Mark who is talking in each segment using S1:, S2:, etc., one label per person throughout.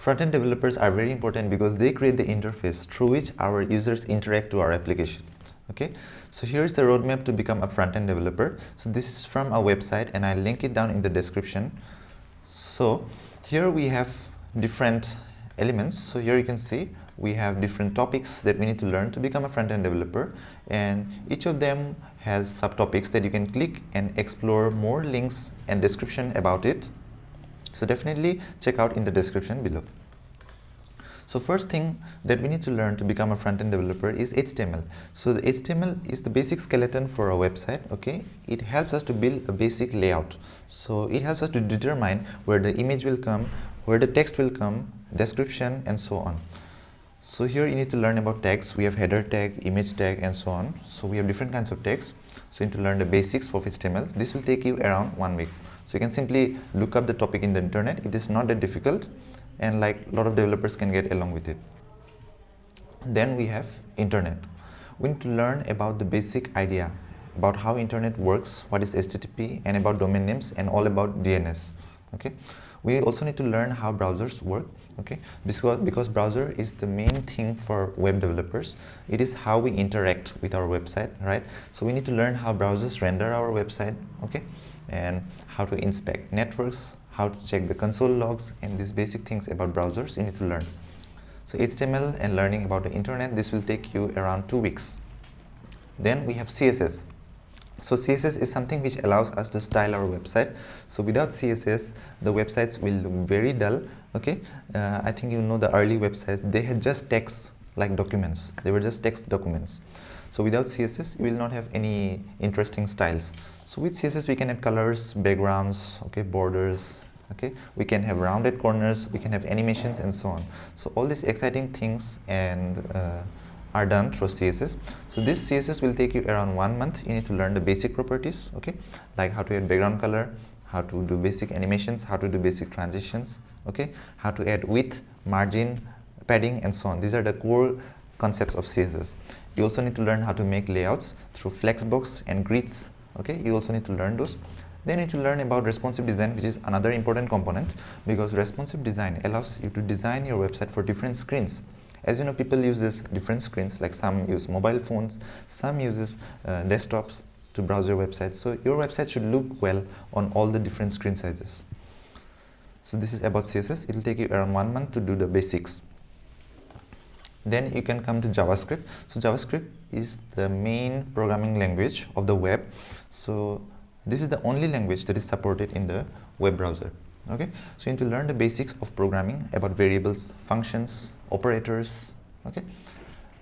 S1: Front-end developers are very important because they create the interface through which our users interact to our application. Okay, so here is the roadmap to become a front-end developer. So this is from our website and I'll link it down in the description. So here we have different elements. So here you can see we have different topics that we need to learn to become a front-end developer, and each of them has subtopics that you can click and explore more links and description about it. So definitely check out in the description below. So first thing that we need to learn to become a front-end developer is HTML. So the HTML is the basic skeleton for a website. Okay, it helps us to build a basic layout. So it helps us to determine where the image will come, where the text will come, description, and so on. So here you need to learn about tags. We have header tag, image tag, and so on. So we have different kinds of tags. So you need to learn the basics of HTML. This will take you around 1 week. So you can simply look up the topic in the internet. It is not that difficult, and like a lot of developers can get along with it. Then we have internet. We need to learn about the basic idea about how internet works, what is HTTP, and about domain names, and all about DNS. Okay. We also need to learn how browsers work. Okay, because browser is the main thing for web developers. It is how we interact with our website, right? So we need to learn how browsers render our website, okay, and how to inspect networks, how to check the console logs, and these basic things about browsers you need to learn. So HTML and learning about the internet, this will take you around 2 weeks. Then we have CSS. So CSS is something which allows us to style our website. So without CSS, the websites will look very dull. Okay, I think you know the early websites, they had just text like documents. They were just text documents. So without CSS, you will not have any interesting styles. So with CSS, we can add colors, backgrounds, okay, borders. Okay, we can have rounded corners, we can have animations, and so on. So all these exciting things and are done through CSS. So this CSS will take you around 1 month. You need to learn the basic properties, okay, like how to add background color, how to do basic animations, how to do basic transitions, okay, how to add width, margin, padding, and so on. These are the core concepts of CSS. You also need to learn how to make layouts through Flexbox and grids. Okay, you also need to learn those. Then you need to learn about responsive design, which is another important component, because responsive design allows you to design your website for different screens. As you know, people use different screens, like some use mobile phones, some uses desktops to browse your website. So your website should look well on all the different screen sizes. So this is about CSS. It will take you around 1 month to do the basics. Then you can come to JavaScript. So JavaScript is the main programming language of the web. So this is the only language that is supported in the web browser. Okay, so you need to learn the basics of programming about variables, functions, operators, okay,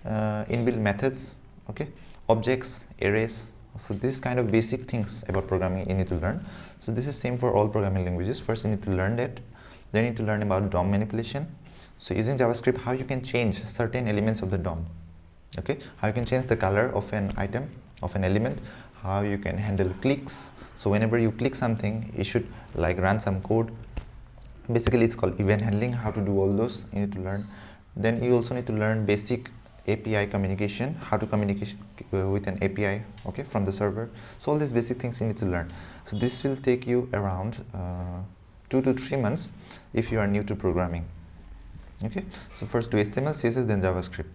S1: inbuilt methods, okay, objects, arrays. So this kind of basic things about programming you need to learn. So this is same for all programming languages. First you need to learn that. Then you need to learn about DOM manipulation. So using JavaScript, how you can change certain elements of the DOM. Okay, how you can change the color of an item, of an element, how you can handle clicks. So whenever you click something, you should like run some code. Basically, it's called event handling, how to do all those you need to learn. Then you also need to learn basic API communication, how to communicate with an API, okay, from the server. So all these basic things you need to learn. So this will take you around 2 to 3 months if you are new to programming. Okay, so first do HTML, CSS, then JavaScript.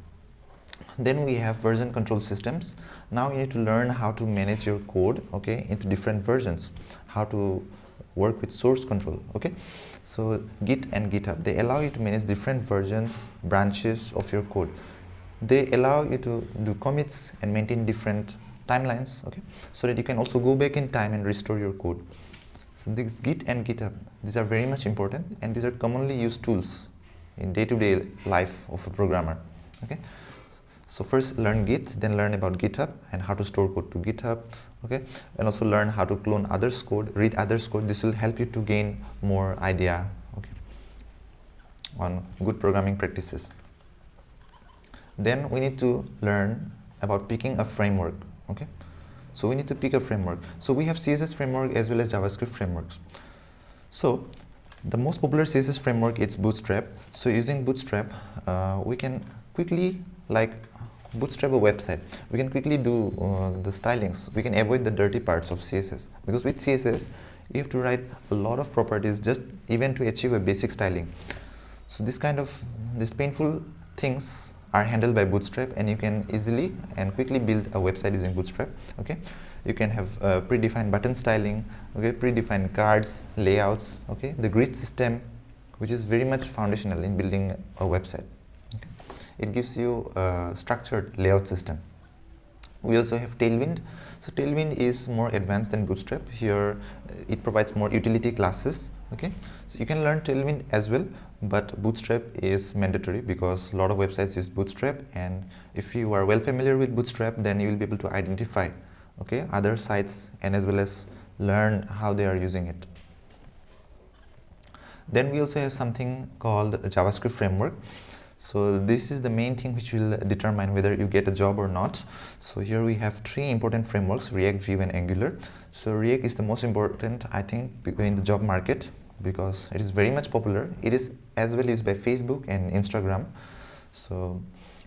S1: Then we have version control systems. Now you need to learn how to manage your code, okay, into different versions, how to work with source control, okay. So Git and GitHub, they allow you to manage different versions, branches of your code. They allow you to do commits and maintain different timelines, okay, so that you can also go back in time and restore your code. So this Git and GitHub, these are very much important, and these are commonly used tools in day-to-day life of a programmer, okay. So first learn Git, then learn about GitHub and how to store code to GitHub, okay, and also learn how to clone others' code, read others' code. This will help you to gain more idea, okay, on good programming practices. Then we need to learn about picking a framework, okay. So we need to pick a framework. So we have CSS framework as well as JavaScript frameworks. So the most popular CSS framework is Bootstrap. So using Bootstrap, we can quickly bootstrap a website. We can quickly do the stylings. We can avoid the dirty parts of CSS, because with CSS you have to write a lot of properties just even to achieve a basic styling. So these painful things are handled by Bootstrap, and you can easily and quickly build a website using Bootstrap. Okay, you can have predefined button styling, okay, predefined cards, layouts, okay, the grid system, which is very much foundational in building a website. Okay. It gives you a structured layout system. We also have Tailwind. So Tailwind is more advanced than Bootstrap. Here it provides more utility classes. Okay, so you can learn Tailwind as well, but Bootstrap is mandatory because a lot of websites use Bootstrap, and if you are well familiar with Bootstrap, then you will be able to identify, okay, other sites and as well as learn how they are using it. Then we also have something called a JavaScript framework. So this is the main thing which will determine whether you get a job or not. So here we have three important frameworks: React, Vue, and Angular. So React is the most important, I think, in the job market because it is very much popular. It is as well used by Facebook and Instagram. So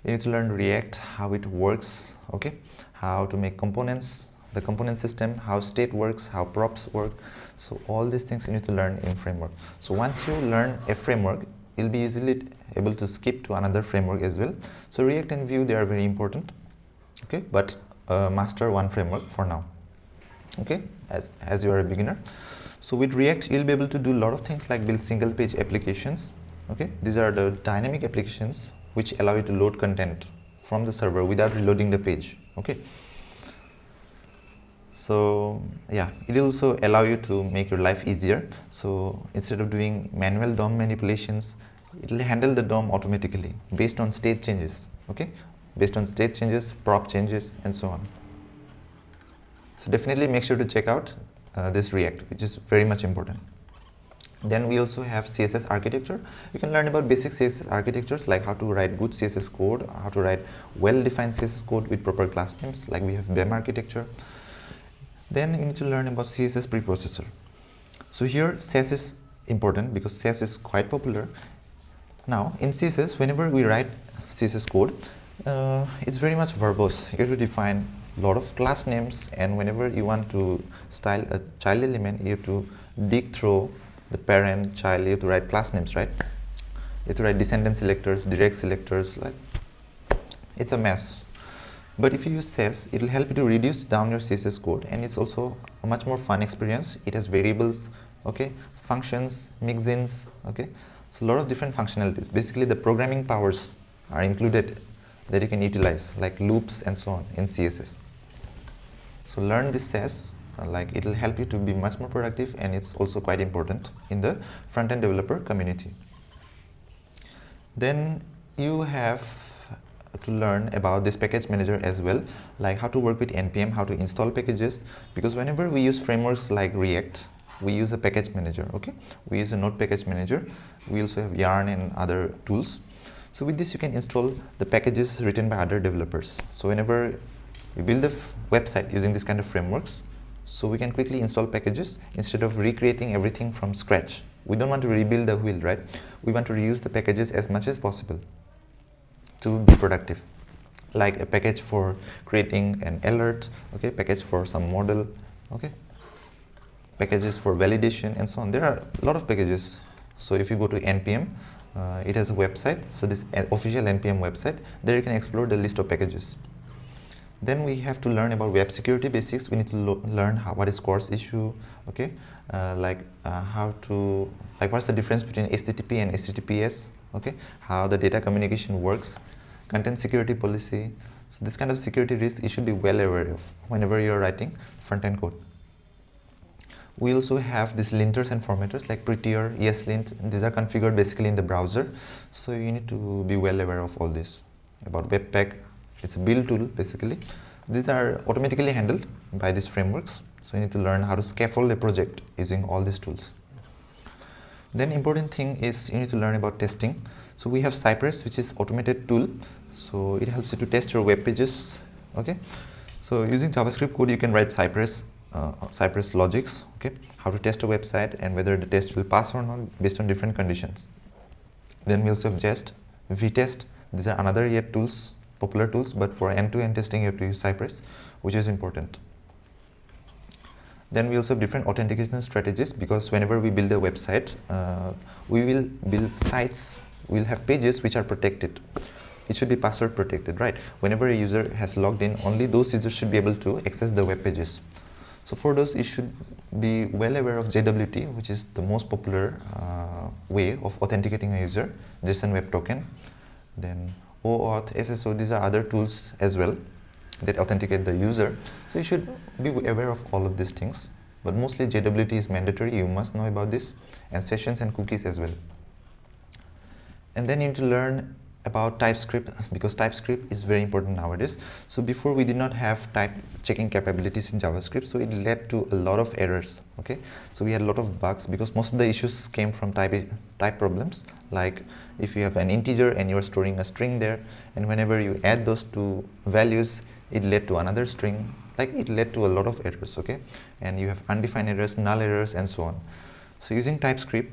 S1: you need to learn React, how it works, okay, how to make components, the component system, how state works, how props work. So all these things you need to learn in framework. So once you learn a framework, you'll be easily able to skip to another framework as well. So React and Vue, they are very important, okay, but master one framework for now, okay, as you are a beginner. So with React, you'll be able to do a lot of things like build single page applications. Okay, these are the dynamic applications which allow you to load content from the server without reloading the page. Okay, so yeah, it will also allow you to make your life easier. So instead of doing manual DOM manipulations, it will handle the DOM automatically based on state changes. Okay, based on state changes, prop changes, and so on. So definitely make sure to check out this React, which is very much important. Then we also have CSS architecture. You can learn about basic CSS architectures like how to write good CSS code, how to write well-defined CSS code with proper class names, like we have BEM architecture. Then you need to learn about CSS preprocessor. So here CSS is important because CSS is quite popular. Now in CSS, whenever we write CSS code, it's very much verbose. You have to define a lot of class names, and whenever you want to style a child element, you have to dig through the parent, child, you have to write class names, right? You have to write descendant selectors, direct selectors, like it's a mess. But if you use CSS, it will help you to reduce down your CSS code, and it's also a much more fun experience. It has variables, okay, functions, mixins, okay, so a lot of different functionalities. Basically, the programming powers are included that you can utilize, like loops and so on in CSS. So learn this CSS, like it will help you to be much more productive, and it's also quite important in the front-end developer community. Then you have to learn about this package manager as well, like how to work with npm, how to install packages, because whenever we use frameworks like React, we use a package manager. Okay, we use a node package manager. We also have yarn and other tools. So with this you can install the packages written by other developers. So whenever we build a website using this kind of frameworks, so we can quickly install packages instead of recreating everything from scratch. We don't want to rebuild the wheel, right? We want to reuse the packages as much as possible to be productive, like a package for creating an alert, okay, package for some model, okay, packages for validation and so on. There are a lot of packages. So if you go to npm, it has a website, so this official npm website, there you can explore the list of packages. Then we have to learn about web security basics. We need to learn what is coarse issue, okay, how to, like what's the difference between HTTP and HTTPS, okay, how the data communication works, content security policy. So this kind of security risk you should be well aware of whenever you're writing front-end code. We also have these linters and formatters like prettier, ESLint. These are configured basically in the browser, so you need to be well aware of all this. About Webpack, it's a build tool basically. These are automatically handled by these frameworks, so you need to learn how to scaffold a project using all these tools. Then important thing is you need to learn about testing. So we have Cypress, which is automated tool, so it helps you to test your web pages. Okay, so using JavaScript code you can write Cypress logics, okay, how to test a website and whether the test will pass or not based on different conditions. Then we also have Jest, Vitest. These are another yet tools, popular tools, but for end-to-end testing you have to use Cypress, which is important. Then we also have different authentication strategies, because whenever we build a website, we will build sites we'll have pages which are protected. It should be password protected, right? Whenever a user has logged in, only those users should be able to access the web pages. So for those, you should be well aware of JWT, which is the most popular way of authenticating a user, JSON Web Token. Then OAuth, SSO, these are other tools as well that authenticate the user. So you should be aware of all of these things. But mostly JWT is mandatory, you must know about this, and sessions and cookies as well. And then you need to learn about TypeScript, because TypeScript is very important nowadays. So before we did not have type checking capabilities in JavaScript, so it led to a lot of errors. Okay, so we had a lot of bugs because most of the issues came from type problems. Like if you have an integer and you are storing a string there, and whenever you add those two values, it led to another string. Like it led to a lot of errors. Okay, and you have undefined errors, null errors, and so on. So using TypeScript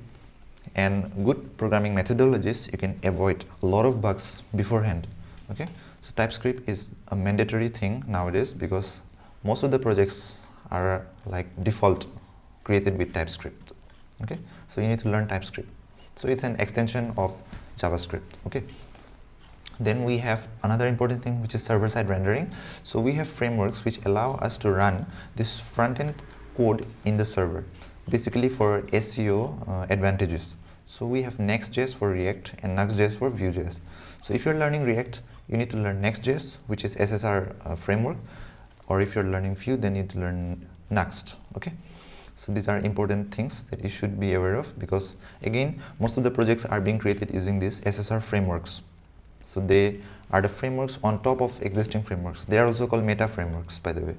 S1: and good programming methodologies, you can avoid a lot of bugs beforehand. Okay, so TypeScript is a mandatory thing nowadays because most of the projects are like default created with TypeScript. Okay, so you need to learn TypeScript. So it's an extension of JavaScript. Okay, then we have another important thing, which is server-side rendering. So we have frameworks which allow us to run this front-end code in the server, basically for SEO advantages. So we have Next.js for React and Nuxt.js for Vue.js. So if you're learning React, you need to learn Next.js, which is SSR framework, or if you're learning Vue, then you need to learn Nuxt. Okay, so these are important things that you should be aware of, because again, most of the projects are being created using these SSR frameworks. So they are the frameworks on top of existing frameworks. They are also called meta frameworks, by the way.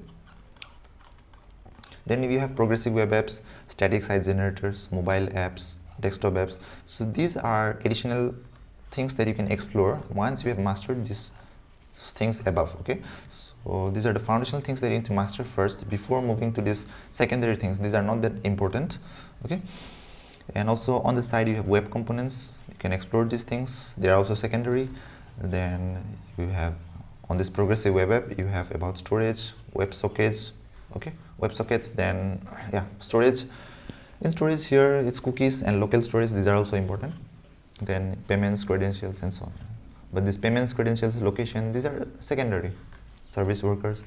S1: Then we have progressive web apps, static site generators, mobile apps, desktop apps. So these are additional things that you can explore once you have mastered these things above. Okay, so these are the foundational things that you need to master first before moving to these secondary things. These are not that important. Okay, and also on the side you have web components. You can explore these things. They are also secondary. Then you have on this progressive web app, you have about storage, WebSockets. Okay, WebSockets, then yeah, storage. In storage here, it's cookies and local storage. These are also important. Then payments, credentials, and so on. But these payments, credentials, location, these are secondary. Service workers.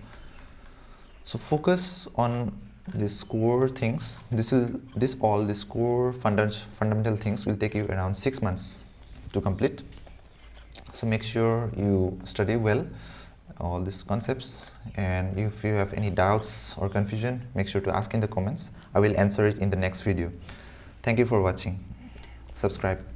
S1: So focus on these core things. This core fundamental things will take you around 6 months to complete. So make sure you study well all these concepts, and if you have any doubts or confusion, make sure to ask in the comments. I will answer it in the next video. Thank you for watching. Subscribe.